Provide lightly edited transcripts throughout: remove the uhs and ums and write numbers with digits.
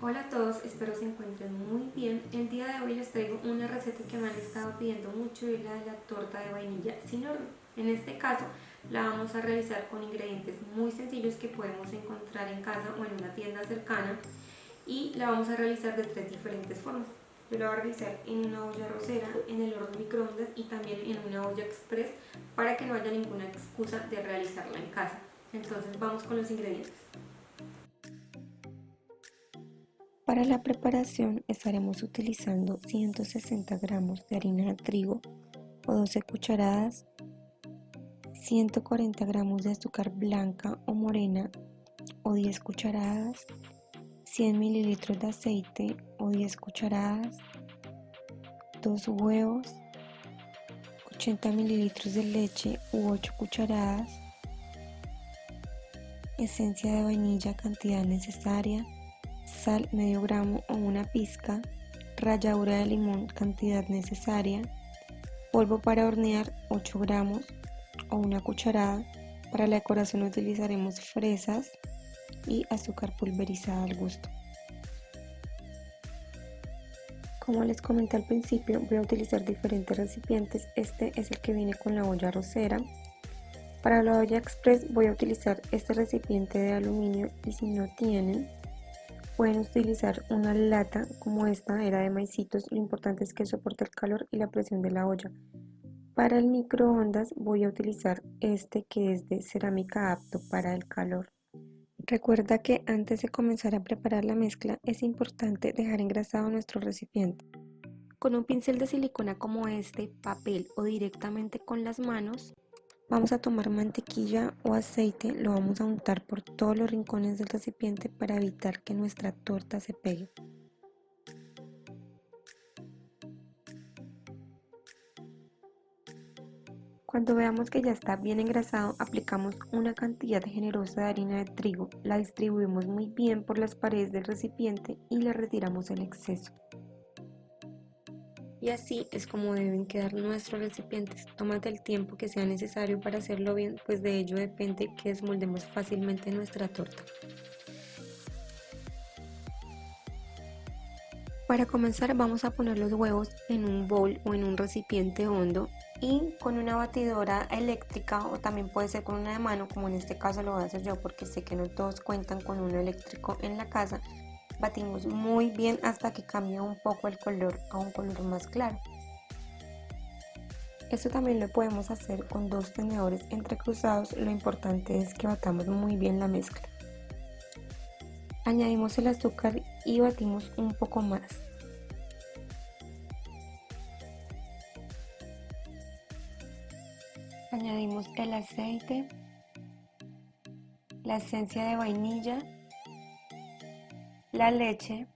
Hola a todos, espero se encuentren muy bien. El día de hoy les traigo una receta que me han estado pidiendo mucho y es la de la torta de vainilla sin horno. En este caso la vamos a realizar con ingredientes muy sencillos que podemos encontrar en casa o en una tienda cercana y la vamos a realizar de tres diferentes formas. Yo la voy a realizar en una olla arrocera, en el horno microondas y también en una olla express para que no haya ninguna excusa de realizarla en casa. Entonces vamos con los ingredientes. Para la preparación estaremos utilizando 160 gramos de harina de trigo o 12 cucharadas, 140 gramos de azúcar blanca o morena o 10 cucharadas, 100 mililitros de aceite o 10 cucharadas, 2 huevos, 80 mililitros de leche u 8 cucharadas, esencia de vainilla cantidad necesaria, sal medio gramo o una pizca, ralladura de limón cantidad necesaria, polvo para hornear 8 gramos o una cucharada. Para la decoración utilizaremos fresas y azúcar pulverizada al gusto. Como les comenté al principio, voy a utilizar diferentes recipientes. Este es el que viene con la olla arrocera. Para la olla express voy a utilizar este recipiente de aluminio y si no tienen, pueden utilizar una lata como esta, era de maicitos. Lo importante es que soporte el calor y la presión de la olla. Para el microondas voy a utilizar este que es de cerámica apto para el calor. Recuerda que antes de comenzar a preparar la mezcla es importante dejar engrasado nuestro recipiente. Con un pincel de silicona como este, papel o directamente con las manos, vamos a tomar mantequilla o aceite, lo vamos a untar por todos los rincones del recipiente para evitar que nuestra torta se pegue. Cuando veamos que ya está bien engrasado, aplicamos una cantidad generosa de harina de trigo, la distribuimos muy bien por las paredes del recipiente y le retiramos el exceso. Y así es como deben quedar nuestros recipientes. Tómate el tiempo que sea necesario para hacerlo bien, pues de ello depende que desmoldemos fácilmente nuestra torta. Para comenzar vamos a poner los huevos en un bowl o en un recipiente hondo y con una batidora eléctrica o también puede ser con una de mano, como en este caso lo voy a hacer yo porque sé que no todos cuentan con uno eléctrico en la casa. Batimos muy bien hasta que cambie un poco el color a un color más claro. Esto también lo podemos hacer con dos tenedores entrecruzados, lo importante es que batamos muy bien la mezcla. Añadimos el azúcar y batimos un poco más. Añadimos el aceite, la esencia de vainilla, la leche,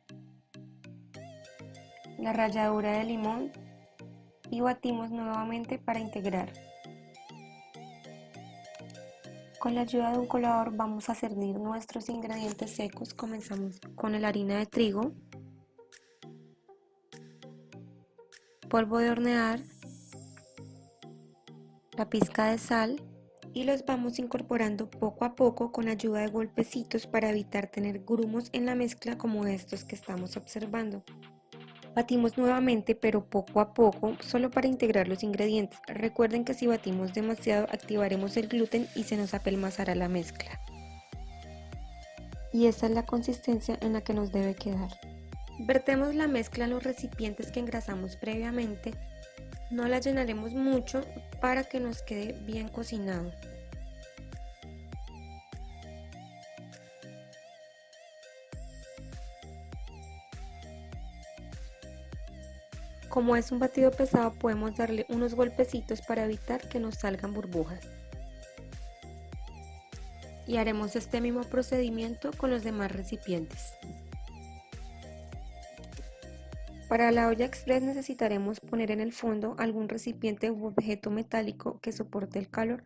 la ralladura de limón y batimos nuevamente para integrar. Con la ayuda de un colador vamos a cernir nuestros ingredientes secos. Comenzamos con la harina de trigo, polvo de hornear, la pizca de sal y los vamos incorporando poco a poco con ayuda de golpecitos para evitar tener grumos en la mezcla como estos que estamos observando. Batimos nuevamente pero poco a poco solo para integrar los ingredientes. Recuerden que si batimos demasiado activaremos el gluten y se nos apelmazará la mezcla. Y esta es la consistencia en la que nos debe quedar. Vertemos la mezcla en los recipientes que engrasamos previamente. No la llenaremos mucho para que nos quede bien cocinado. Como es un batido pesado podemos darle unos golpecitos para evitar que nos salgan burbujas. Y haremos este mismo procedimiento con los demás recipientes. Para la olla express necesitaremos poner en el fondo algún recipiente u objeto metálico que soporte el calor,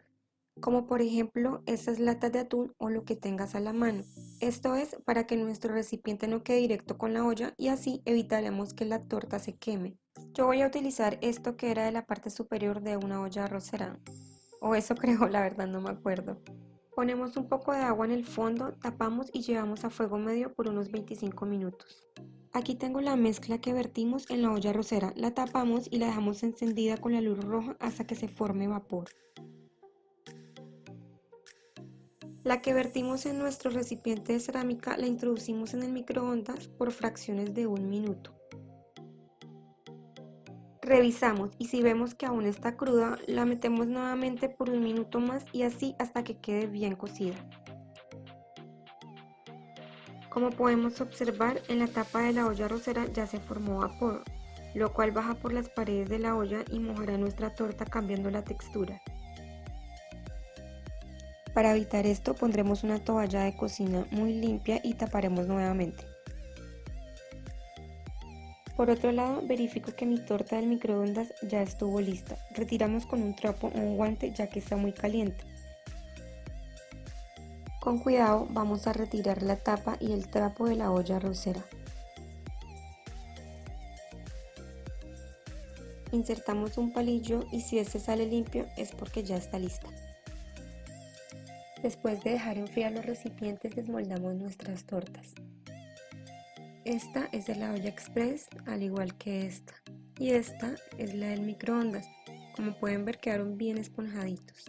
como por ejemplo estas latas de atún o lo que tengas a la mano. Esto es para que nuestro recipiente no quede directo con la olla y así evitaremos que la torta se queme. Yo voy a utilizar esto que era de la parte superior de una olla arrocera, o eso creo, la verdad no me acuerdo. Ponemos un poco de agua en el fondo, tapamos y llevamos a fuego medio por unos 25 minutos. Aquí tengo la mezcla que vertimos en la olla arrocera, la tapamos y la dejamos encendida con la luz roja hasta que se forme vapor. La que vertimos en nuestro recipiente de cerámica la introducimos en el microondas por fracciones de un minuto. Revisamos y si vemos que aún está cruda, la metemos nuevamente por un minuto más y así hasta que quede bien cocida. Como podemos observar, en la tapa de la olla arrocera ya se formó vapor, lo cual baja por las paredes de la olla y mojará nuestra torta cambiando la textura. Para evitar esto pondremos una toalla de cocina muy limpia y taparemos nuevamente. Por otro lado, verifico que mi torta del microondas ya estuvo lista. Retiramos con un trapo o un guante ya que está muy caliente. Con cuidado vamos a retirar la tapa y el trapo de la olla arrocera. Insertamos un palillo y si este sale limpio es porque ya está lista. Después de dejar enfriar los recipientes desmoldamos nuestras tortas. Esta es de la olla express, al igual que esta. Y esta es la del microondas. Como pueden ver, quedaron bien esponjaditos.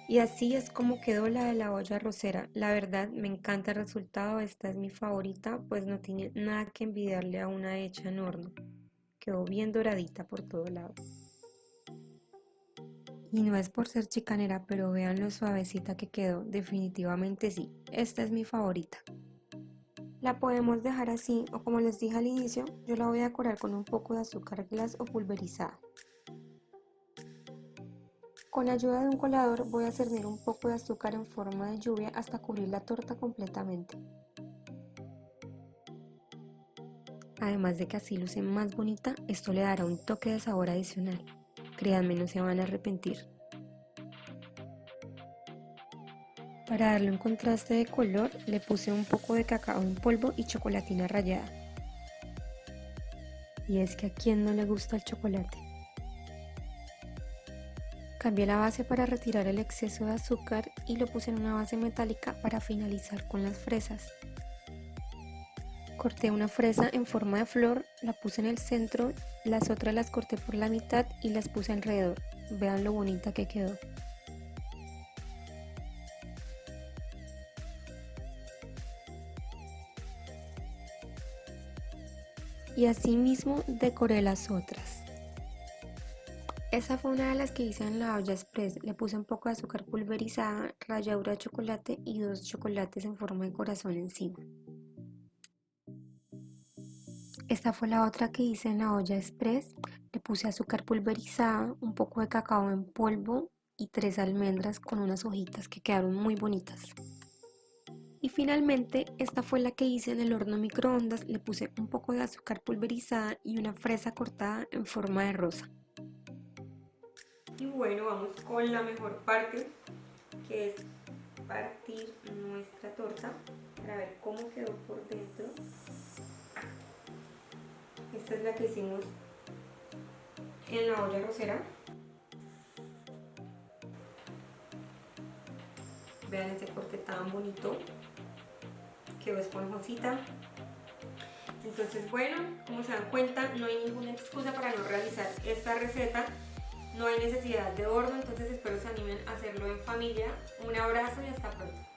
Y así es como quedó la de la olla arrocera. La verdad me encanta el resultado, esta es mi favorita, pues no tiene nada que envidiarle a una hecha en horno. Quedó bien doradita por todo lado. Y no es por ser chicanera, pero vean lo suavecita que quedó, definitivamente sí, esta es mi favorita. La podemos dejar así o como les dije al inicio, yo la voy a decorar con un poco de azúcar glass o pulverizada. Con ayuda de un colador voy a cernir un poco de azúcar en forma de lluvia hasta cubrir la torta completamente. Además de que así luce más bonita, esto le dará un toque de sabor adicional. Créanme, no se van a arrepentir. Para darle un contraste de color, le puse un poco de cacao en polvo y chocolatina rallada. Y es que a quién no le gusta el chocolate. Cambié la base para retirar el exceso de azúcar y lo puse en una base metálica para finalizar con las fresas. Corté una fresa en forma de flor, la puse en el centro, las otras las corté por la mitad y las puse alrededor. Vean lo bonita que quedó. Y así mismo decoré las otras. Esa fue una de las que hice en la olla express. Le puse un poco de azúcar pulverizada, ralladura de chocolate y 2 chocolates en forma de corazón encima. Esta fue la otra que hice en la olla express. Le puse azúcar pulverizada, un poco de cacao en polvo y 3 almendras con unas hojitas que quedaron muy bonitas. Y finalmente, esta fue la que hice en el horno microondas. Le puse un poco de azúcar pulverizada y una fresa cortada en forma de rosa. Y bueno, vamos con la mejor parte, que es partir nuestra torta para ver cómo quedó por dentro. Esta es la que hicimos en la olla arrocera. Vean ese corte tan bonito, quedó esponjosita. Entonces bueno, como se dan cuenta, no hay ninguna excusa para no realizar esta receta. No hay necesidad de horno, entonces espero se animen a hacerlo en familia. Un abrazo y hasta pronto.